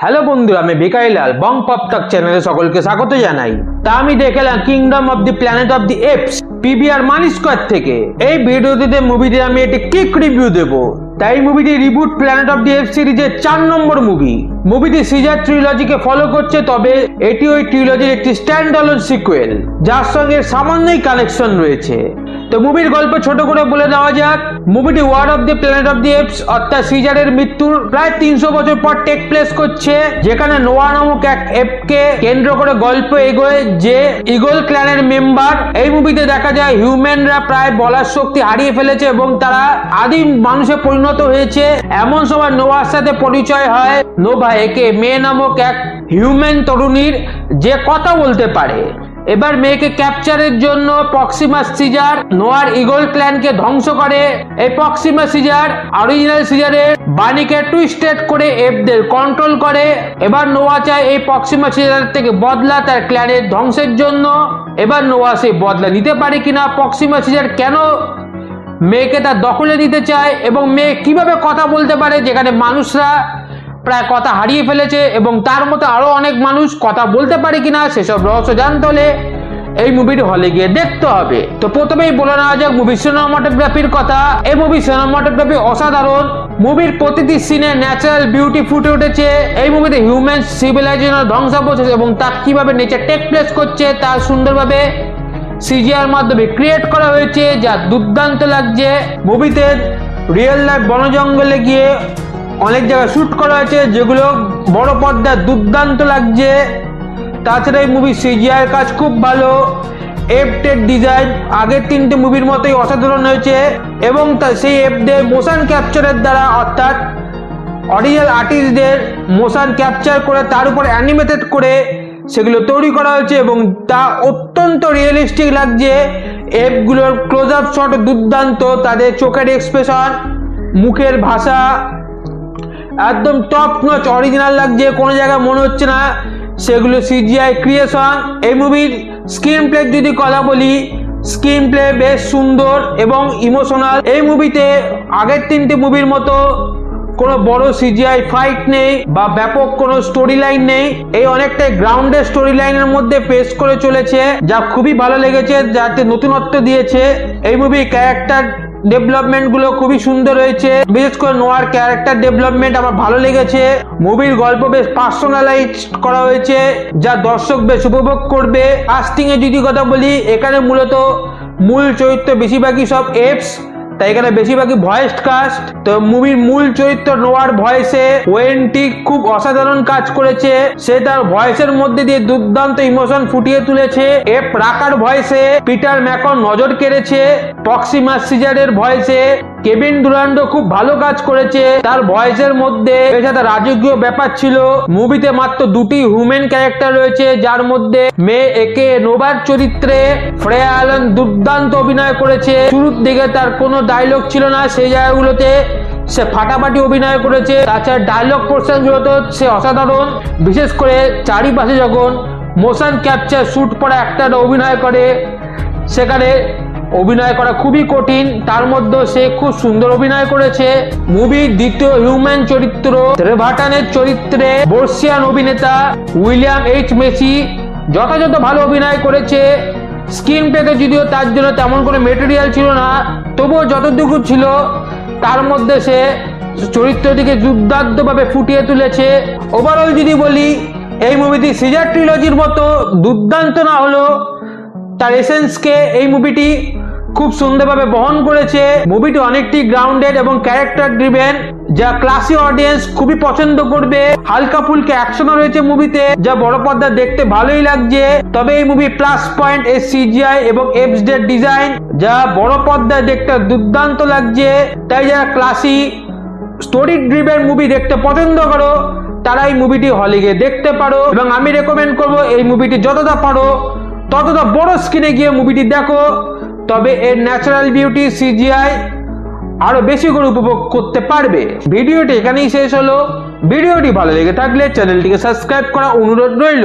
Hello বন্ধুরা, আমি ভিকারিলাল বং pop টক চ্যানেলে সকলকে স্বাগত জানাই। তা আমি দেখলাম kingdom of the planet of the apps PVR money square থেকে। এই ভিডিওটিতে মুভিটির আমি একটি কিক রিভিউ দেব। তাই মুভিটি reboot planet of the apes সিরিজের 4 নম্বর মুভি। মুভিটি সিজার ট্রিলজিকে ফলো করছে, তবে এটি ওই ট্রিলজির একটি স্ট্যান্ড অ্যালোন সিকুয়েল যার সঙ্গে সামান্যই কানেকশন রয়েছে। তো মুভির গল্প ছোট করে বলে দেওয়া যাক। মুভিটি war of the planet of the apes অর্থাৎ সিজারের মৃত্যুর প্রায় 300 বছর পর টেক প্লেস করছে, যেখানে নোয়া নামক এক এপকে কেন্দ্র করে গল্প এগোয়, যে ইগল ক্ল্যানের মেম্বার। এই মুভিতে দেখা যায় হিউম্যানরা প্রায় বলার শক্তি হারিয়ে ফেলেছে এবং তারা আদিম মানুষে পরিণত হয়েছে। এমন সময় নোয়ার সাথে পরিচয় হয় নোভা, একে মেয়ে নামক এক হিউম্যান তরুণীর, যে কথা বলতে পারে। এবার মেয়েকে ক্যাপচারের জন্য প্রক্সিমাস সিজার নোয়ার ইগল ক্ল্যানকে ধ্বংস করে। এই প্রক্সিমাস সিজার অরিজিনাল সিজারের বাণীকে টুইস্টেড করে এপদের কন্ট্রোল করে। এবার নোয়া চায় এই প্রক্সিমাস সিজার থেকে বদলা তার ক্ল্যানের ধ্বংসের জন্য। এবার নোয়া সেই বদলা নিতে পারে কিনা, প্রক্সিমাস সিজার কেন মেয়েকে তার দখলে নিতে চায় এবং মেয়ে কিভাবে কথা বলতে পারে, যেখানে মানুষরা প্রায় কথা হারিয়ে ফেলেছে এবং তার মতো আরো অনেক মানুষ কথা বলতে পারে কিনা, সেসব রহস্য জানতে হলে এই মুভিটি হলে গিয়ে দেখতে হবে। তো প্রথমেই বলে নেওয়া যাক মুভির সিনেমাটোগ্রাফির কথা। এই মুভির সিনেমাটোগ্রাফি অসাধারণ। মুভির প্রতিটি সিনে ন্যাচারাল বিউটি ফুটে উঠেছে। এই মুভিতে হিউম্যান সিভিলাইজেশনের ধ্বংসাবশেষ এবং তা কিভাবে নেচার টেক প্লেস করছে তা সুন্দরভাবে সিজিআর মাধ্যমে ক্রিয়েট করা হয়েছে, যা দুর্দান্ত লাগছে। মুভিতে রিয়েল লাইফ বন জঙ্গলে গিয়ে অনেক জায়গায় শুট করা হয়েছে, যেগুলো বড় পর্দায় দুর্দান্ত লাগছে। তাছাড়া এই মুভি সিজিআই কাজ খুব ভালো। এফটের ডিজাইন আগের 3টে মুভির মতোই অসাধারণ হয়েছে এবং সেই এফদের মোশন ক্যাপচারের দ্বারা, অর্থাৎ অরিজিনাল আর্টিস্টদের মোশন ক্যাপচার করে তার উপর অ্যানিমেটেড করে সেগুলো তৈরি করা হয়েছে এবং তা অত্যন্ত রিয়েলিস্টিক লাগছে। এফগুলোর ক্লোজ আপ শট দুর্দান্ত, তাদের চোখের এক্সপ্রেশন, মুখের ভাষা একদম টপ নচ অরিজিনাল লাগছে। কোনো জায়গায় মনে হচ্ছে না সেগুলো সিজিআই ক্রিয়েশন। এই মুভির স্ক্রিন প্লে যদি কথা বলি, স্ক্রিন প্লে বেশ সুন্দর এবং ইমোশনাল। এই মুভিতে আগের 3টে মুভির মতো কোনো বড় সিজিআই ফাইট নেই বা ব্যাপক কোনো স্টোরি লাইন নেই। এই অনেকটাই গ্রাউন্ডেড স্টোরি লাইনের মধ্যে পেশ করে চলেছে, যা খুবই ভালো লেগেছে, যাতে নতুনত্ব দিয়েছে। এই মুভির ক্যারেক্টার ডেভেলপমেন্ট গুলো খুবই সুন্দর হয়েছে, বিশেষ করে নোয়ার ক্যারেক্টার ডেভেলপমেন্ট আমার ভালো লেগেছে। মুভির গল্প বেশ পার্সোনালাইজ করা হয়েছে, যা দর্শক বেশ উপভোগ করবে। কাস্টিং এ যদি কথা বলি, এখানে মূলত মূল চরিত্র বেশিরভাগই সব এপস, তাই এখানে বেশিরভাগই ভয়েস কাস্ট। তো মুভির মূল চরিত্র নোয়ার ভয়েসে ওয়েন্টি খুব অসাধারণ কাজ করেছে। সে তার ভয়েসের মধ্যে দিয়ে দুর্দান্ত ইমোশন ফুটিয়ে তুলেছে। এফ রাকার ভয়েসে পিটার ম্যাকন নজর কেড়েছে। প্রক্সিমাস সিজারের ভয়েসে কেভিন ডুরান্ডো খুব ভালো কাজ করেছে। তার ভয়েসের মধ্যে বেশ একটা রাজকীয় ব্যাপার ছিল। মুভিতে মাত্র 2টি হিউম্যান ক্যারেক্টার রয়েছে, যার মধ্যে মেয়ে একে নোভার চরিত্রে ফ্রেয়া অ্যালান দুর্দান্ত অভিনয় করেছে। শুরুর দিকে তার কোনো ডায়লগ ছিল না, সেই জায়গাগুলোতে সে ফাটাফাটি অভিনয় করেছে। তাছাড়া ডায়লগ পোর্শন গুলোতে সে অসাধারণ, বিশেষ করে চারিপাশে যখন মোশন ক্যাপচার শুট পরে একটা অভিনয় করে, সেখানে অভিনয় করা খুবই কঠিন, তার মধ্যে সে খুব সুন্দর অভিনয় করেছে। মুভির দ্বিতীয় হিউম্যান চরিত্র রেভাটানের চরিত্রে বর্ষিয়ান অভিনেতা উইলিয়াম এইচ মেসি যথাযথ ভালো অভিনয় করেছে। স্ক্রিন প্লেতে যদিও তার জন্য তেমন কোনো মেটেরিয়াল ছিল না, তবুও যতটুকু ছিল তার মধ্যে সে চরিত্রটিকে দুর্দান্তভাবে ফুটিয়ে তুলেছে। ওভারঅল যদি বলি, এই মুভিটি সিজার ট্রিলজির মতো দুর্দান্ত না হলো, তার এসেন্সকে এই মুভিটি খুব সুন্দরভাবে বহন করেছে। মুভিটি অনেকটি গ্রাউন্ডেড এবং ক্যারেক্টার ড্রিভেন, যা ক্লাসি অডিয়েন্স খুবই পছন্দ করবে। হালকা ফুলকা অ্যাকশনও রয়েছে মুভিতে, যা বড় পর্দা দেখতে ভালোই লাগছে। তবে এই মুভি প্লাস পয়েন্ট এর সিজিআই এবং এপসদের ডিজাইন, যা বড় পর্দায় দেখতে দুর্দান্ত লাগছে। তাই যারা ক্লাসি স্টোরি ড্রিভেন মুভি দেখতে পছন্দ করো, তারা এই মুভিটি হলে গিয়ে দেখতে পারো এবং আমি রেকমেন্ড করবো এই মুভিটি যতটা পারো ততটা বড় স্ক্রিনে গিয়ে মুভিটি দেখো। তবে এর ন্যাচারাল বিউটি সিজিআই আরো বেশি করে উপভোগ করতে পারবে। ভিডিওটি এখানেই শেষ হলো। ভিডিওটি ভালো লেগে থাকলে চ্যানেলটিকে সাবস্ক্রাইব করা অনুরোধ রইল।